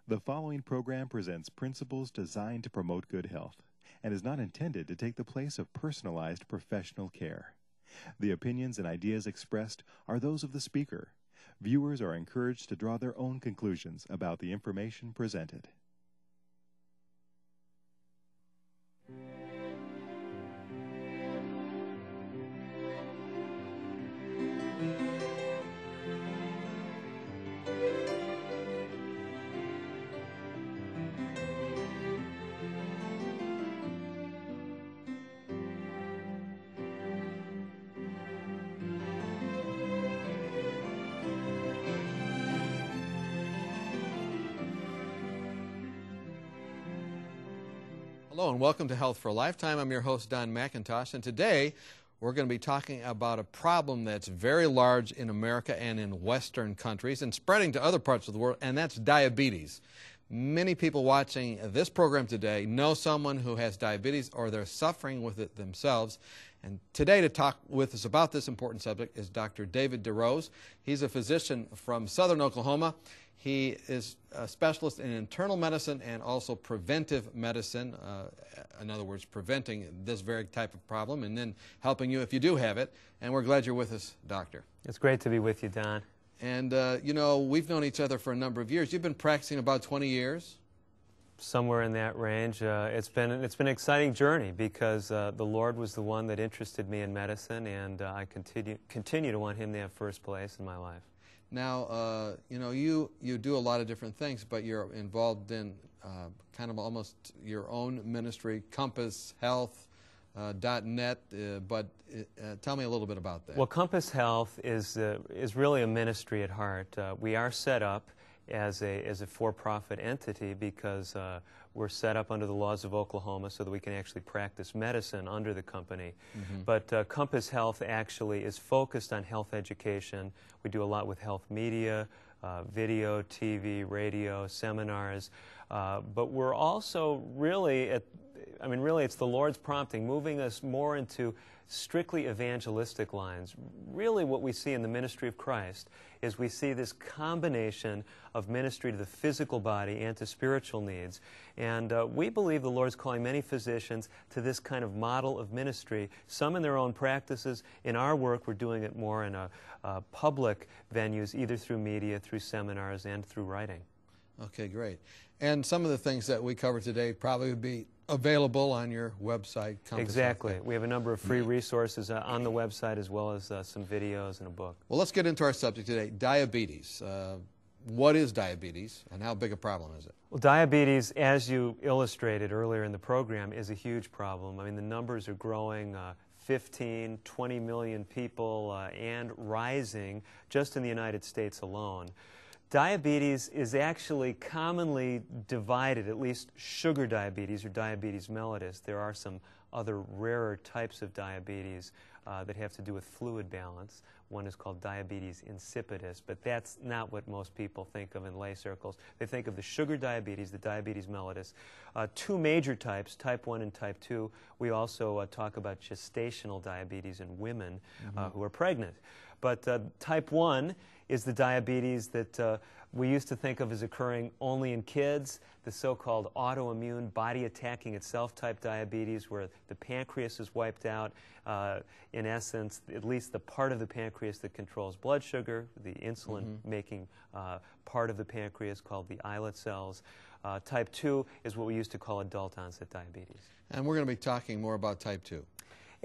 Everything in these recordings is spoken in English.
The following program presents principles designed to promote good health and is not intended to take the place of personalized professional care. The opinions and ideas expressed are those of the speaker. Viewers are encouraged to draw their own conclusions about the information presented. Hello and welcome to Health for a Lifetime. I'm your host, Don McIntosh, and today we're going to be talking about a problem that's very large in America and in Western countries and spreading to other parts of the world, and that's diabetes. Many people watching this program today know someone who has diabetes or they're suffering with it themselves. And today to talk with us about this important subject is Dr. David DeRose. He's a physician from Southern Oklahoma. He is a specialist in internal medicine and also preventive medicine, in other words, preventing this very type of problem and then helping you if you do have it. And we're glad you're with us, Doctor. It's great to be with you, Don. And, you know, we've known each other for a number of years. You've been practicing about 20 years? Somewhere in that range. It's been an exciting journey because the Lord was the one that interested me in medicine, and I continue to want Him to have first place in my life. Now, you know, you do a lot of different things, but you're involved in kind of almost your own ministry, Compass Health. .net, but tell me a little bit about that. Well, Compass Health is really a ministry at heart. We are set up as a for-profit entity because we're set up under the laws of Oklahoma so that we can actually practice medicine under the company. Mm-hmm. But Compass Health actually is focused on health education. We do a lot with health media, video, TV, radio, seminars, but we're also really really it's the Lord's prompting, moving us more into strictly evangelistic lines. Really what we see in the ministry of Christ is we see this combination of ministry to the physical body and to spiritual needs. And we believe the Lord's calling many physicians to this kind of model of ministry, some in their own practices. In our work, we're doing it more in public venues, either through media, through seminars, and through writing. Okay, great. And some of the things that we cover today probably would be available on your website. Exactly. We have a number of free resources on the website as well as some videos and a book. Well, let's get into our subject today, diabetes. What is diabetes and how big a problem is it? Well, diabetes, as you illustrated earlier in the program, is a huge problem. I mean, the numbers are growing. 15, 20 million people and rising just in the United States alone. Diabetes is actually commonly divided, at least sugar diabetes or diabetes mellitus. There are some other rarer types of diabetes that have to do with fluid balance. One is called diabetes insipidus, but that's not what most people think of in lay circles. They think of the sugar diabetes, the diabetes mellitus. Two major types, type 1 and type 2. We also talk about gestational diabetes in women who are pregnant. But type 1 is the diabetes that we used to think of as occurring only in kids, the so-called autoimmune, body-attacking itself type diabetes where the pancreas is wiped out. In essence, at least the part of the pancreas that controls blood sugar, the insulin-making part of the pancreas called the islet cells. Type 2 is what we used to call adult-onset diabetes. And we're going to be talking more about type 2.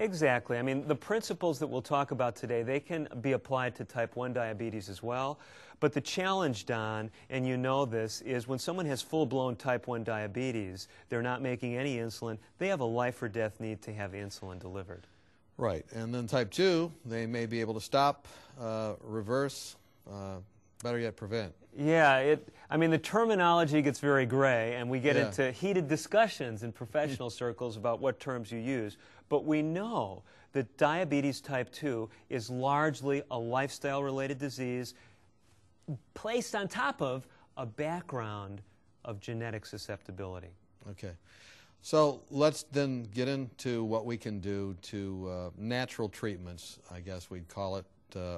Exactly. I mean, the principles that we'll talk about today, they can be applied to type 1 diabetes as well. But the challenge, Don, and you know this, is when someone has full-blown type 1 diabetes, they're not making any insulin, they have a life or death need to have insulin delivered. Right. And then type 2, they may be able to stop, reverse, better yet prevent. Yeah, I mean, the terminology gets very gray, and we get into heated discussions in professional circles about what terms you use. But we know that diabetes type 2 is largely a lifestyle-related disease placed on top of a background of genetic susceptibility. Okay. So let's then get into what we can do to natural treatments, I guess we'd call it,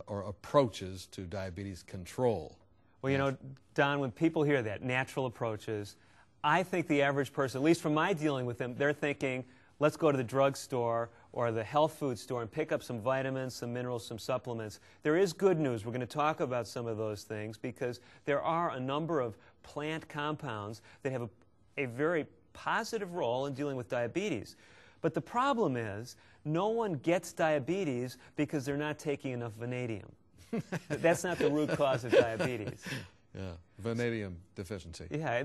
or approaches to diabetes control. Well, you know, Don, when people hear that, natural approaches, I think the average person, at least from my dealing with them, they're thinking, let's go to the drugstore or the health food store and pick up some vitamins, some minerals, some supplements. There is good news. We're going to talk about some of those things because there are a number of plant compounds that have a very positive role in dealing with diabetes. But the problem is, no one gets diabetes because they're not taking enough vanadium. That's not the root cause of diabetes. Yeah, vanadium deficiency. Yeah,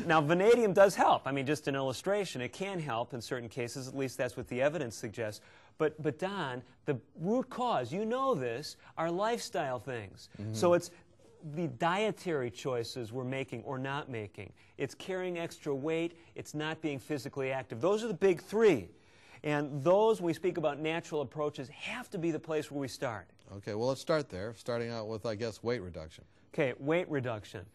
now vanadium does help. I mean, just an illustration, it can help in certain cases, at least that's what the evidence suggests. But Don, the root cause, you know this, are lifestyle things. So it's the dietary choices we're making or not making. It's carrying extra weight, it's not being physically active. Those are the big three. And those, when we speak about natural approaches, have to be the place where we start. Okay, well, let's start there, starting out with, I guess, weight reduction. Okay, weight reduction.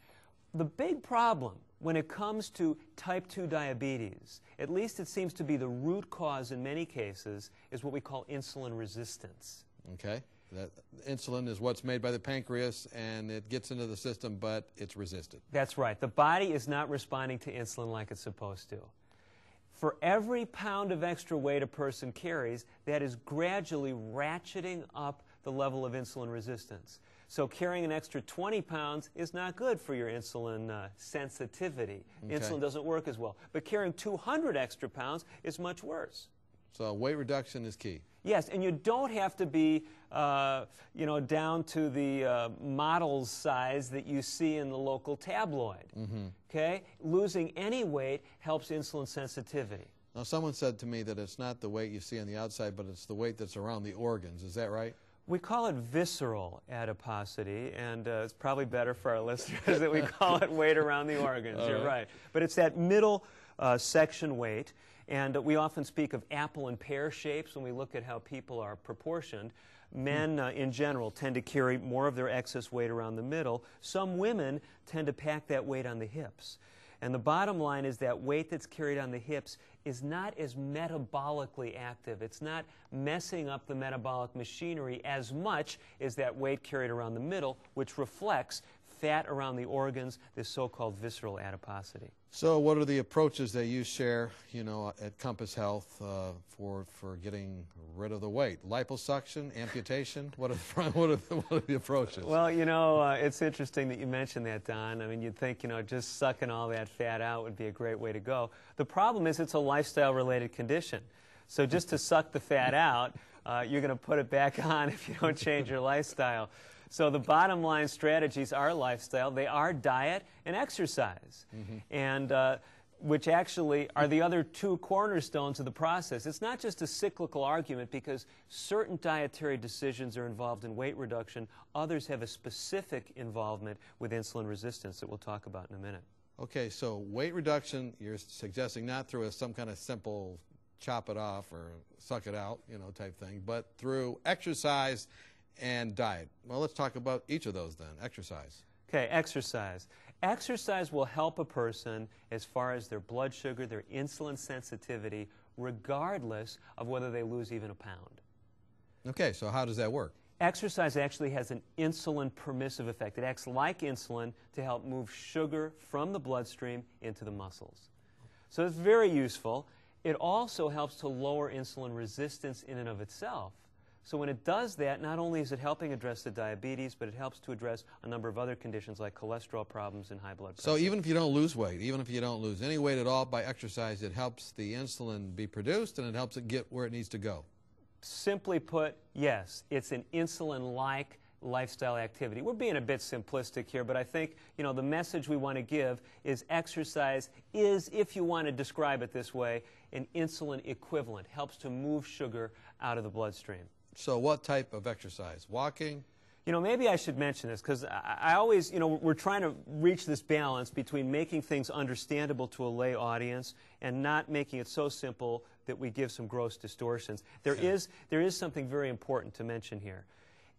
The big problem when it comes to type 2 diabetes, at least it seems to be the root cause in many cases, is what we call insulin resistance. Okay, that insulin is what's made by the pancreas, and it gets into the system, but it's resisted. That's right. The body is not responding to insulin like it's supposed to. For every pound of extra weight a person carries, that is gradually ratcheting up the level of insulin resistance. So carrying an extra 20 pounds is not good for your insulin sensitivity. Okay. Insulin doesn't work as well. But carrying 200 extra pounds is much worse. So weight reduction is key. Yes, and you don't have to be, you know, down to the model size that you see in the local tabloid. Okay? Losing any weight helps insulin sensitivity. Now, someone said to me that it's not the weight you see on the outside, but it's the weight that's around the organs. Is that right? We call it visceral adiposity, and it's probably better for our listeners that we call it weight around the organs. You're right. But it's that middle section weight, and we often speak of apple and pear shapes when we look at how people are proportioned. Men, in general, tend to carry more of their excess weight around the middle. Some women tend to pack that weight on the hips. And the bottom line is that weight that's carried on the hips is not as metabolically active. It's not messing up the metabolic machinery as much as that weight carried around the middle, which reflects fat around the organs, this so-called visceral adiposity. So what are the approaches that you share, you know, at Compass Health for getting rid of the weight? Liposuction, amputation? What are the approaches? Well, you know, it's interesting that you mentioned that, Don. I mean, you'd think, you know, just sucking all that fat out would be a great way to go. The problem is it's a lifestyle-related condition. So just to suck the fat out, you're going to put it back on if you don't change your lifestyle. So the bottom line strategies are lifestyle. They are diet and exercise, and which actually are the other two cornerstones of the process. It's not just a cyclical argument because certain dietary decisions are involved in weight reduction. Others have a specific involvement with insulin resistance that we'll talk about in a minute. Okay, so weight reduction, you're suggesting not through some kind of simple chop it off or suck it out, you know, type thing, but through exercise and diet. Well, let's talk about each of those then. Exercise. Okay, exercise. Exercise will help a person as far as their blood sugar, their insulin sensitivity, regardless of whether they lose even a pound. Okay, so how does that work? Exercise actually has an insulin permissive effect. It acts like insulin to help move sugar from the bloodstream into the muscles. So it's very useful. It also helps to lower insulin resistance in and of itself. So when it does that, not only is it helping address the diabetes, but it helps to address a number of other conditions like cholesterol problems and high blood pressure. So even if you don't lose weight, even if you don't lose any weight at all by exercise, it helps the insulin be produced and it helps it get where it needs to go. Simply put, yes, it's an insulin-like lifestyle activity. We're being a bit simplistic here, but I think, you know, the message we want to give is exercise is, if you want to describe it this way, an insulin equivalent. Helps to move sugar out of the bloodstream. So what type of exercise? Walking? You know, maybe I should mention this because I always, you know, we're trying to reach this balance between making things understandable to a lay audience and not making it so simple that we give some gross distortions. There is something very important to mention here.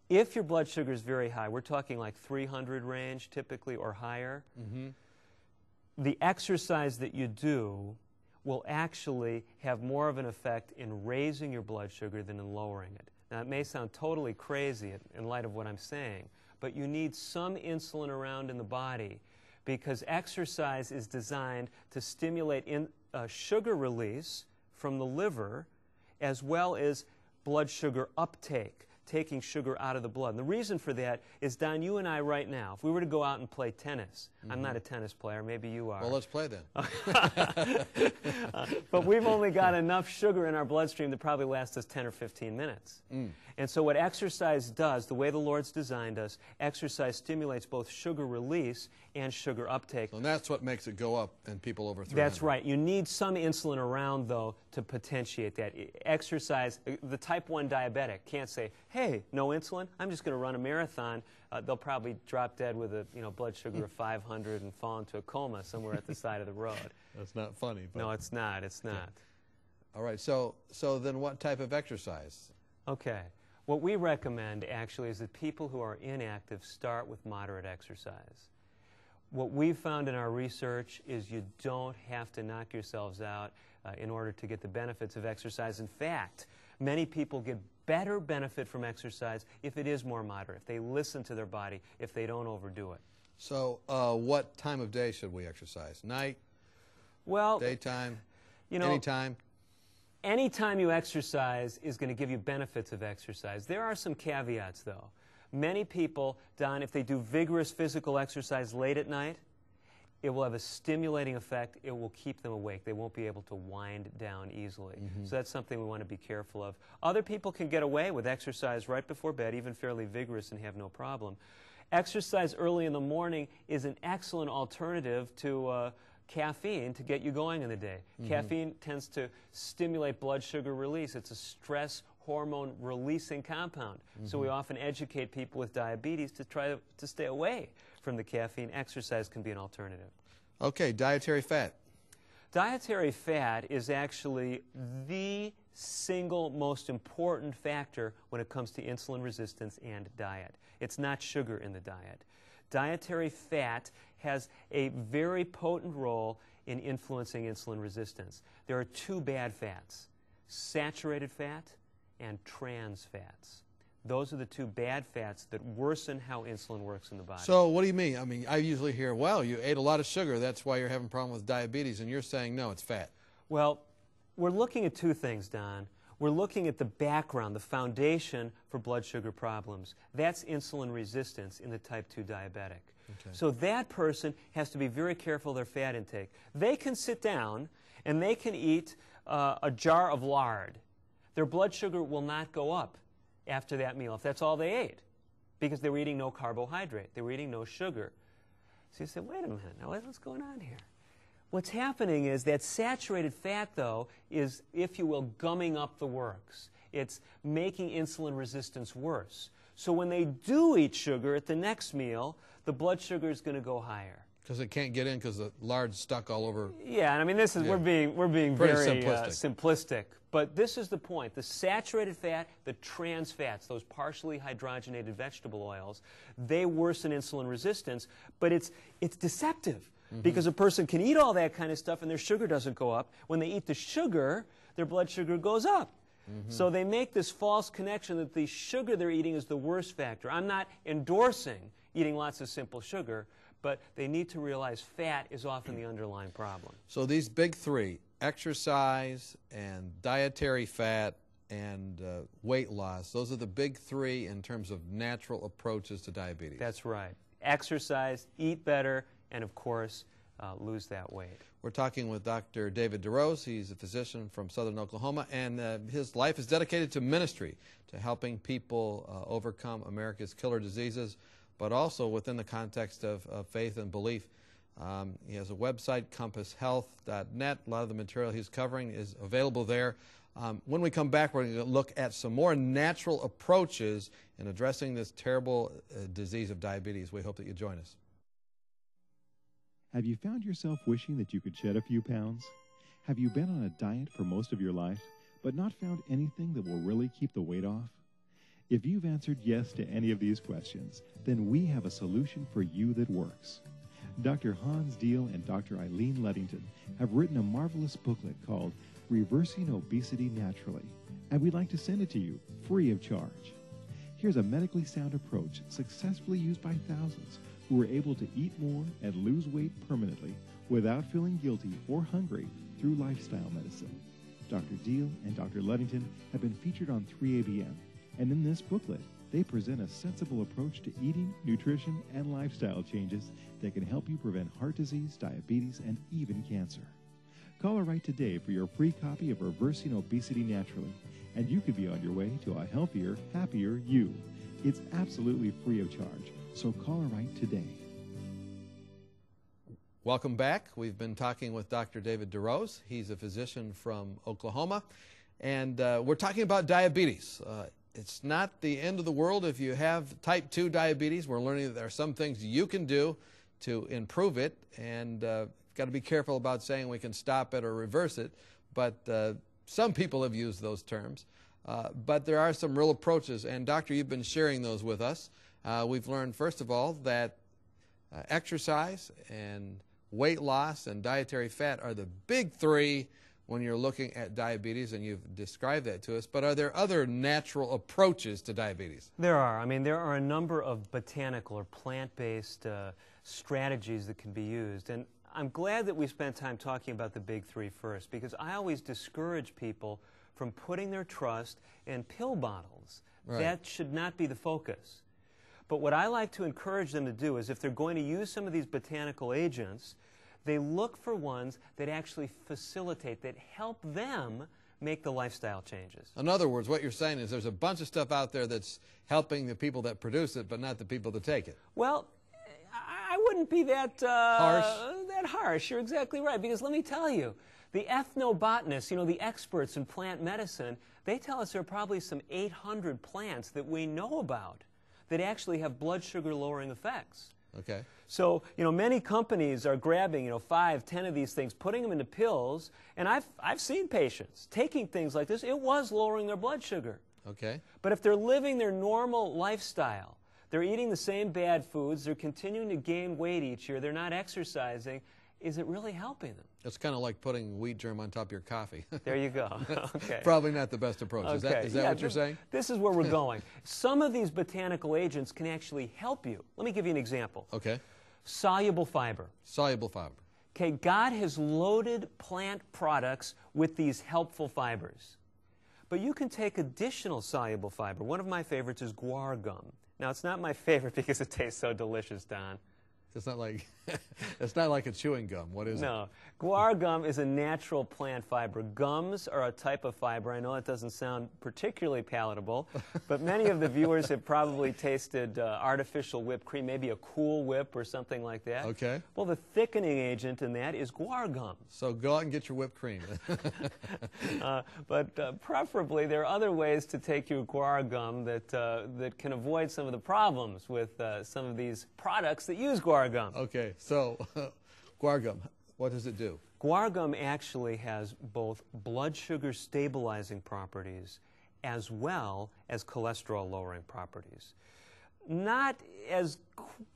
If your blood sugar is very high, we're talking like 300 range typically or higher, the exercise that you do will actually have more of an effect in raising your blood sugar than in lowering it. Now, it may sound totally crazy in light of what I'm saying, but you need some insulin around in the body because exercise is designed to stimulate sugar release from the liver as well as blood sugar uptake, taking sugar out of the blood. And the reason for that is, Don, you and I right now, if we were to go out and play tennis, I'm not a tennis player, maybe you are. Well, let's play then. But we've only got enough sugar in our bloodstream to probably last us 10 or 15 minutes. And so what exercise does, the way the Lord's designed us, exercise stimulates both sugar release and sugar uptake. And that's what makes it go up in people over 300. That's right. You need some insulin around, though, to potentiate that. Exercise, the type 1 diabetic can't say, hey, no insulin, I'm just going to run a marathon. They'll probably drop dead with a blood sugar of 500 and fall into a coma somewhere at the side of the road. That's not funny. But no, it's not. It's not. Okay. All right. So then what type of exercise? Okay. What we recommend, actually, is that people who are inactive start with moderate exercise. What we've found in our research is you don't have to knock yourselves out in order to get the benefits of exercise. In fact, many people get better benefit from exercise if it is more moderate, if they listen to their body, if they don't overdo it. So what time of day should we exercise? Night? Well, daytime? You know, anytime? Anytime you exercise is going to give you benefits of exercise. There are some caveats, though. Many people, Don, if they do vigorous physical exercise late at night, it will have a stimulating effect. It will keep them awake. They won't be able to wind down easily. So that's something we want to be careful of. Other people can get away with exercise right before bed, even fairly vigorous, and have no problem. Exercise early in the morning is an excellent alternative to caffeine to get you going in the day. Caffeine tends to stimulate blood sugar release. It's a stress hormone releasing compound. So we often educate people with diabetes to try to stay away from the caffeine. Exercise can be an alternative. Okay, dietary fat. Dietary fat is actually the single most important factor when it comes to insulin resistance and diet. It's not sugar in the diet. Dietary fat has a very potent role in influencing insulin resistance. There are two bad fats, saturated fat and trans fats. Those are the two bad fats that worsen how insulin works in the body. So what do you mean? I mean, I usually hear, well, you ate a lot of sugar, that's why you're having a problem with diabetes, and you're saying, no, it's fat. Well, we're looking at two things, Don. We're looking at the background, the foundation for blood sugar problems. That's insulin resistance in the type 2 diabetic. Okay. So that person has to be very careful of their fat intake. They can sit down and they can eat a jar of lard. Their blood sugar will not go up after that meal if that's all they ate, because they were eating no carbohydrate. They were eating no sugar. So you say, wait a minute, now what's going on here? What's happening is that saturated fat, though, is, if you will, gumming up the works. It's making insulin resistance worse. So when they do eat sugar at the next meal, the blood sugar is going to go higher. Because it can't get in because the lard's stuck all over. Yeah, and I mean, this is we're being Pretty very simplistic. But this is the point. The saturated fat, the trans fats, those partially hydrogenated vegetable oils, they worsen insulin resistance, but it's deceptive. Because a person can eat all that kind of stuff and their sugar doesn't go up. When they eat the sugar, their blood sugar goes up. So they make this false connection that the sugar they're eating is the worst factor. I'm not endorsing eating lots of simple sugar, but they need to realize fat is often the underlying problem. So these big three, exercise and dietary fat and weight loss, those are the big three in terms of natural approaches to diabetes. That's right. Exercise, eat better, and of course, lose that weight. We're talking with Dr. David DeRose. He's a physician from southern Oklahoma, and his life is dedicated to ministry, to helping people overcome America's killer diseases, but also within the context of faith and belief. He has a website, compasshealth.net. A lot of the material he's covering is available there. When we come back, we're going to look at some more natural approaches in addressing this terrible disease of diabetes. We hope that you join us. Have you found yourself wishing that you could shed a few pounds? Have you been on a diet for most of your life, but not found anything that will really keep the weight off? If you've answered yes to any of these questions, then we have a solution for you that works. Dr. Hans Deal and Dr. Eileen Ludington have written a marvelous booklet called Reversing Obesity Naturally, and we'd like to send it to you free of charge. Here's a medically sound approach successfully used by thousands who were able to eat more and lose weight permanently without feeling guilty or hungry through lifestyle medicine. Dr. Deal and Dr. Ludington have been featured on 3ABM, and in this booklet, they present a sensible approach to eating, nutrition, and lifestyle changes that can help you prevent heart disease, diabetes, and even cancer. Call or write today for your free copy of Reversing Obesity Naturally, and you could be on your way to a healthier, happier you. It's absolutely free of charge, so call or write today. Welcome back. We've been talking with Dr. David DeRose. He's a physician from Oklahoma, and we're talking about diabetes. It's not the end of the world if you have type 2 diabetes. We're learning that there are some things you can do to improve it, and got to be careful about saying we can stop it or reverse it, but some people have used those terms. But there are some real approaches, and Doctor, you've been sharing those with us. We've learned, first of all, that exercise and weight loss and dietary fat are the big three when you're looking at diabetes, and you've described that to us. But are there other natural approaches to diabetes? There are. I mean, there are a number of botanical or plant-based strategies that can be used. And I'm glad that we spent time talking about the big three first, because I always discourage people from putting their trust in pill bottles. Right. That should not be the focus. But what I like to encourage them to do is, if they're going to use some of these botanical agents, they look for ones that actually facilitate, that help them make the lifestyle changes. In other words, what you're saying is there's a bunch of stuff out there that's helping the people that produce it, but not the people that take it. Well, I wouldn't be that harsh. You're exactly right, because let me tell you, the ethnobotanists, you know, the experts in plant medicine, they tell us there are probably some 800 plants that we know about that actually have blood sugar lowering effects. Okay. So, you know, many companies are grabbing, 5, 10 of these things, putting them into pills, and I've seen patients taking things like this. It was lowering their blood sugar. Okay. But if they're living their normal lifestyle, they're eating the same bad foods, they're continuing to gain weight each year, they're not exercising, is it really helping them? It's kind of like putting wheat germ on top of your coffee. There you go. Okay. Probably not the best approach. Okay. Is that what you're saying? This is where we're going. Some of these botanical agents can actually help you. Let me give you an example. Okay. Soluble fiber. Soluble fiber. Okay, God has loaded plant products with these helpful fibers. But you can take additional soluble fiber. One of my favorites is guar gum. Now, it's not my favorite because it tastes so delicious, Don. It's not like it's not like a chewing gum. What is it? No. Guar gum is a natural plant fiber. Gums are a type of fiber. I know it doesn't sound particularly palatable, but many of the viewers have probably tasted artificial whipped cream, maybe a Cool Whip or something like that. Okay. Well, the thickening agent in that is guar gum. So go out and get your whipped cream. But preferably, there are other ways to take your guar gum that can avoid some of the problems with some of these products that use guar gum. Okay, so guar gum, what does it do? Guar gum actually has both blood sugar stabilizing properties as well as cholesterol lowering properties. Not as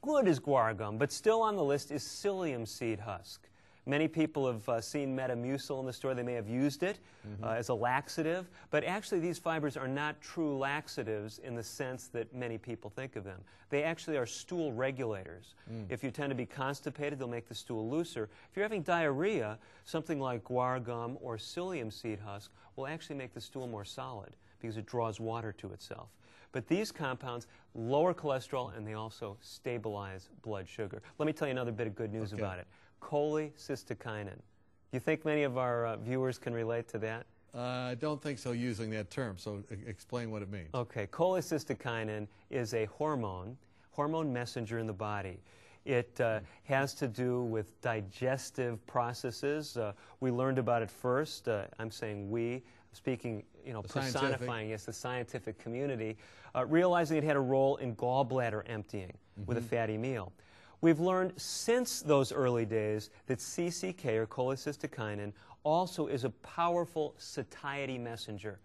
good as guar gum, but still on the list is psyllium seed husk. Many people have seen Metamucil in the store. They may have used it as a laxative, but actually these fibers are not true laxatives in the sense that many people think of them. They actually are stool regulators. If you tend to be constipated, they'll make the stool looser. If you're having diarrhea, something like guar gum or psyllium seed husk will actually make the stool more solid because it draws water to itself. But these compounds lower cholesterol, and they also stabilize blood sugar. Let me tell you another bit of good news about it. Cholecystokinin. You think many of our viewers can relate to that? I don't think so using that term, so explain what it means. Okay, cholecystokinin is a hormone messenger in the body. It has to do with digestive processes. We learned about it first. I'm saying we, speaking, personifying, yes, the scientific community, realizing it had a role in gallbladder emptying with a fatty meal. We've learned since those early days that CCK, or cholecystokinin, also is a powerful satiety messenger.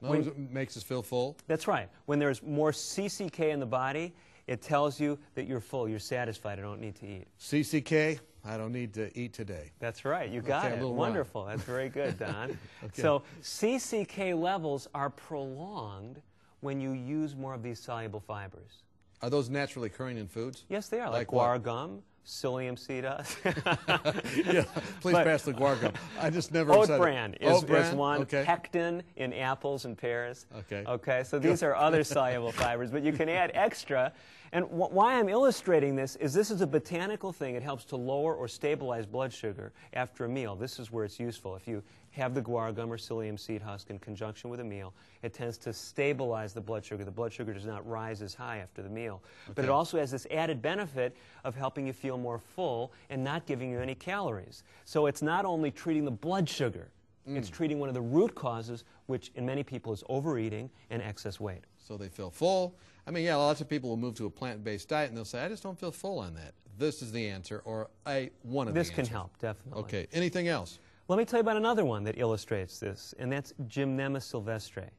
It makes us feel full? That's right. When there's more CCK in the body, it tells you that you're full, you're satisfied, I don't need to eat. CCK, I don't need to eat today. That's right. You got it. Wonderful. That's very good, Don. Okay. So CCK levels are prolonged when you use more of these soluble fibers. Are those naturally occurring in foods? Yes, they are, like what? guar gum, psyllium seed husk. Yeah, please pass the guar gum. I just never Oat said bran it. is Oat bran? one. Okay. Pectin in apples and pears. Okay. Okay, so these are other soluble fibers, but you can add extra. And why I'm illustrating this is a botanical thing. It helps to lower or stabilize blood sugar after a meal. This is where it's useful. If you have the guar gum or psyllium seed husk in conjunction with a meal, it tends to stabilize the blood sugar. The blood sugar does not rise as high after the meal. Okay. But it also has this added benefit of helping you feel more full and not giving you any calories. So it's not only treating the blood sugar, it's treating one of the root causes, which in many people is overeating and excess weight. So they feel full. I mean, yeah, lots of people will move to a plant-based diet and they'll say, I just don't feel full on that. This is the answer, or one of the answers. This can help, definitely. Okay, anything else? Let me tell you about another one that illustrates this, and that's Gymnema sylvestre.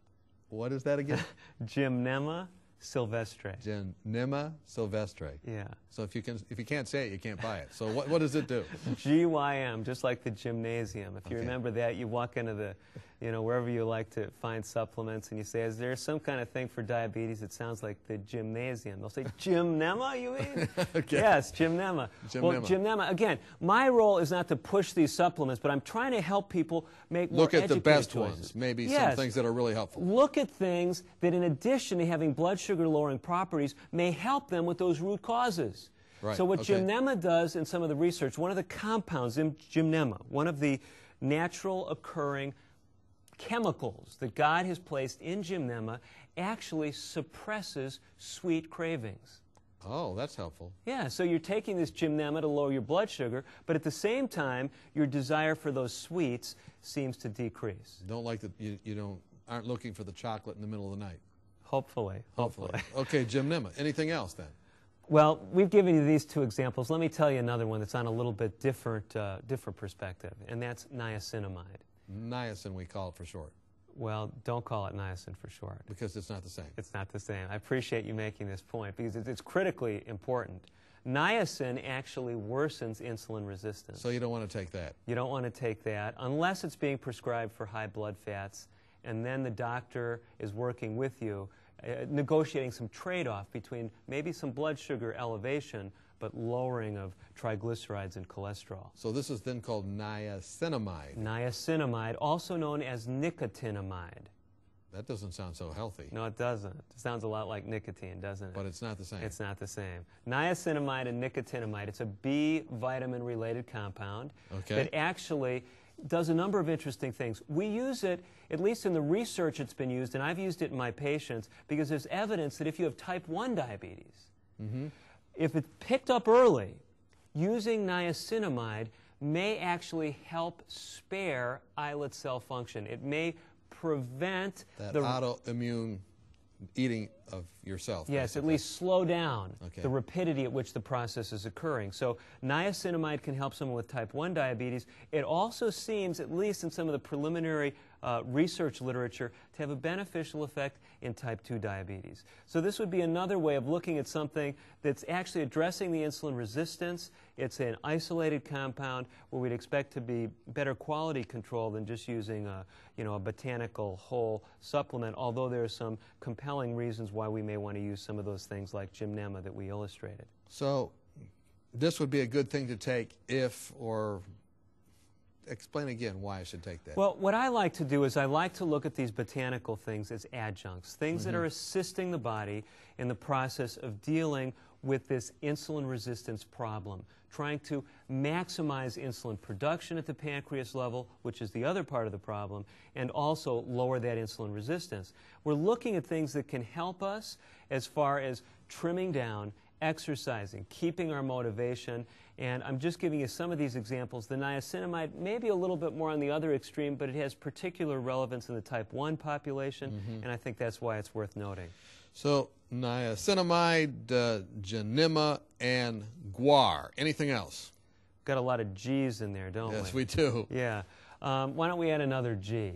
What is that again? Gymnema sylvestre. Gymnema sylvestre. Yeah. So if you can't say it, you can't buy it. So what does it do? GYM, just like the gymnasium. If you remember that, you walk into the, wherever you like to find supplements, and you say, is there some kind of thing for diabetes? It sounds like the gymnasium. They'll say, Gymnema, you mean? Okay. Yes, Gymnema. Well, Gymnema, again, my role is not to push these supplements, but I'm trying to help people make more educated choices. Look at the best ones, maybe some things that are really helpful. Look at things that, in addition to having blood sugar-lowering properties, may help them with those root causes. Right. So what Gymnema does in some of the research, one of the compounds in Gymnema, one of the natural occurring chemicals that God has placed in Gymnema, actually suppresses sweet cravings. Oh, that's helpful. Yeah, so you're taking this Gymnema to lower your blood sugar, but at the same time, your desire for those sweets seems to decrease. Don't like that aren't looking for the chocolate in the middle of the night. Hopefully. Okay, Gymnema. Anything else then? Well, we've given you these two examples. Let me tell you another one that's on a little bit different perspective, and that's niacinamide. Niacin, we call it for short. Well, don't call it niacin for short. Because it's not the same. It's not the same. I appreciate you making this point because it's critically important. Niacin actually worsens insulin resistance. So you don't want to take that? You don't want to take that unless it's being prescribed for high blood fats, and then the doctor is working with you, negotiating some trade-off between maybe some blood sugar elevation but lowering of triglycerides and cholesterol. So this is then called niacinamide. Niacinamide, also known as nicotinamide. That doesn't sound so healthy. No, it doesn't. It sounds a lot like nicotine, doesn't it? But it's not the same. It's not the same. Niacinamide and nicotinamide, it's a B vitamin-related compound that actually does a number of interesting things. We use it, at least in the research it's been used, and I've used it in my patients, because there's evidence that if you have type 1 diabetes, if it's picked up early, using niacinamide may actually help spare islet cell function. It may prevent that autoimmune eating of yourself. Yes, basically. at least slow down the rapidity at which the process is occurring. So niacinamide can help someone with type 1 diabetes. It also seems, at least in some of the preliminary research literature, to have a beneficial effect in type 2 diabetes. So this would be another way of looking at something that's actually addressing the insulin resistance. It's an isolated compound where we'd expect to be better quality control than just using a botanical whole supplement, although there are some compelling reasons why we may want to use some of those things like Gymnema that we illustrated. So this would be a good thing to take if, or explain again why I should take that. Well, what I like to do is I like to look at these botanical things as adjuncts, things that are assisting the body in the process of dealing with this insulin resistance problem, trying to maximize insulin production at the pancreas level, which is the other part of the problem, and also lower that insulin resistance. We're looking at things that can help us as far as trimming down, exercising, keeping our motivation, and I'm just giving you some of these examples. The niacinamide may be a little bit more on the other extreme, but it has particular relevance in the type 1 population, and I think that's why it's worth noting. So niacinamide, Gymnema, and guar. Anything else? Got a lot of G's in there, don't we? Yes, we do. Yeah. Why don't we add another G?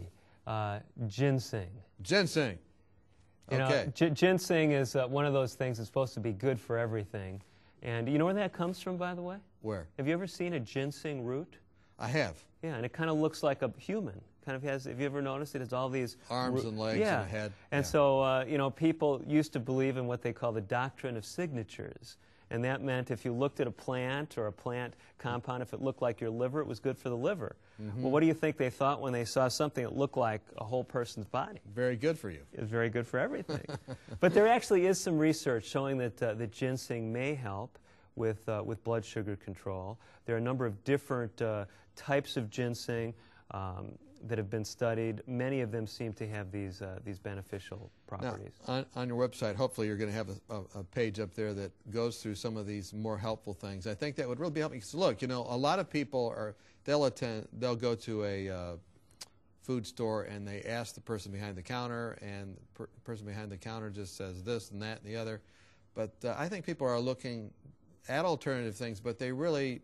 Ginseng. Ginseng. Okay. Ginseng is one of those things that's supposed to be good for everything. And you know where that comes from, by the way? Where? Have you ever seen a ginseng root? I have. Yeah, and it kind of looks like a human. kind of has, have you ever noticed it? It's all these arms and legs and a head. And so, you know, people used to believe in what they call the doctrine of signatures. And that meant if you looked at a plant or a plant compound, if it looked like your liver, it was good for the liver. Well, what do you think they thought when they saw something that looked like a whole person's body? Very good for you. It's very good for everything. But there actually is some research showing that that ginseng may help with blood sugar control. There are a number of different types of ginseng that have been studied. Many of them seem to have these beneficial properties. Now, on your website, hopefully you're going to have a page up there that goes through some of these more helpful things. I think that would really be helpful. Because look, you know, a lot of people they'll go to a food store and they ask the person behind the counter, and the person behind the counter just says this and that and the other. But I think people are looking at alternative things, but they really,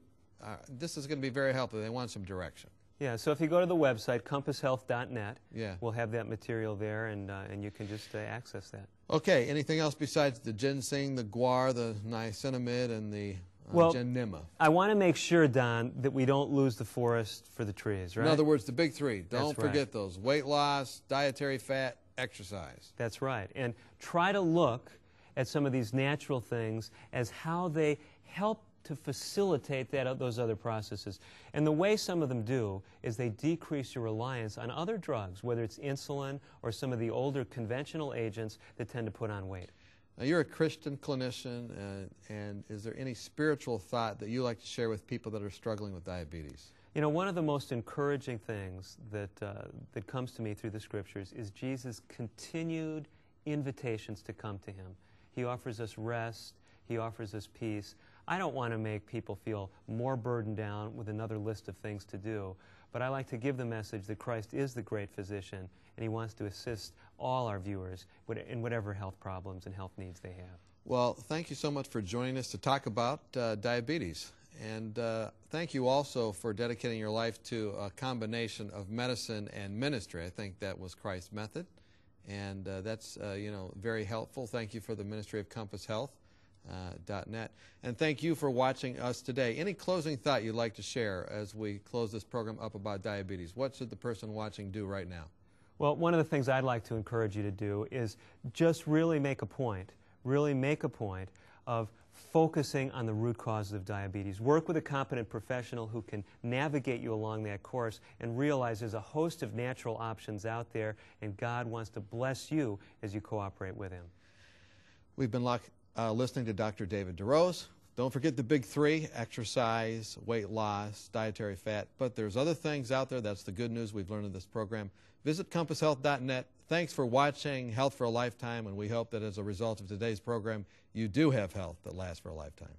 this is going to be very helpful. They want some direction. Yeah, so if you go to the website, compasshealth.net, yeah, we'll have that material there, and you can just access that. Okay, anything else besides the ginseng, the guar, the niacinamide, and the gennema? I want to make sure, Don, that we don't lose the forest for the trees, right? In other words, the big three. Don't That's forget right. those. Weight loss, dietary fat, exercise. That's right. And try to look at some of these natural things as how they help to facilitate those other processes. And the way some of them do is they decrease your reliance on other drugs, whether it's insulin or some of the older conventional agents that tend to put on weight. Now, you're a Christian clinician, and is there any spiritual thought that you like to share with people that are struggling with diabetes? You know, one of the most encouraging things that comes to me through the Scriptures is Jesus' continued invitations to come to Him. He offers us rest. He offers us peace. I don't want to make people feel more burdened down with another list of things to do, but I like to give the message that Christ is the great physician, and He wants to assist all our viewers in whatever health problems and health needs they have. Well, thank you so much for joining us to talk about diabetes. And thank you also for dedicating your life to a combination of medicine and ministry. I think that was Christ's method, and that's you know, very helpful. Thank you for the ministry of Compass Health. .net. And thank you for watching us today. Any closing thought you'd like to share as we close this program up about diabetes? What should the person watching do right now? Well, one of the things I'd like to encourage you to do is just really make a point of focusing on the root causes of diabetes. Work with a competent professional who can navigate you along that course, and realize there's a host of natural options out there, and God wants to bless you as you cooperate with Him. We've been listening to Dr. David DeRose. Don't forget the big three: exercise, weight loss, dietary fat. But there's other things out there. That's the good news we've learned in this program. Visit compasshealth.net. Thanks for watching Health for a Lifetime, and we hope that as a result of today's program, you do have health that lasts for a lifetime.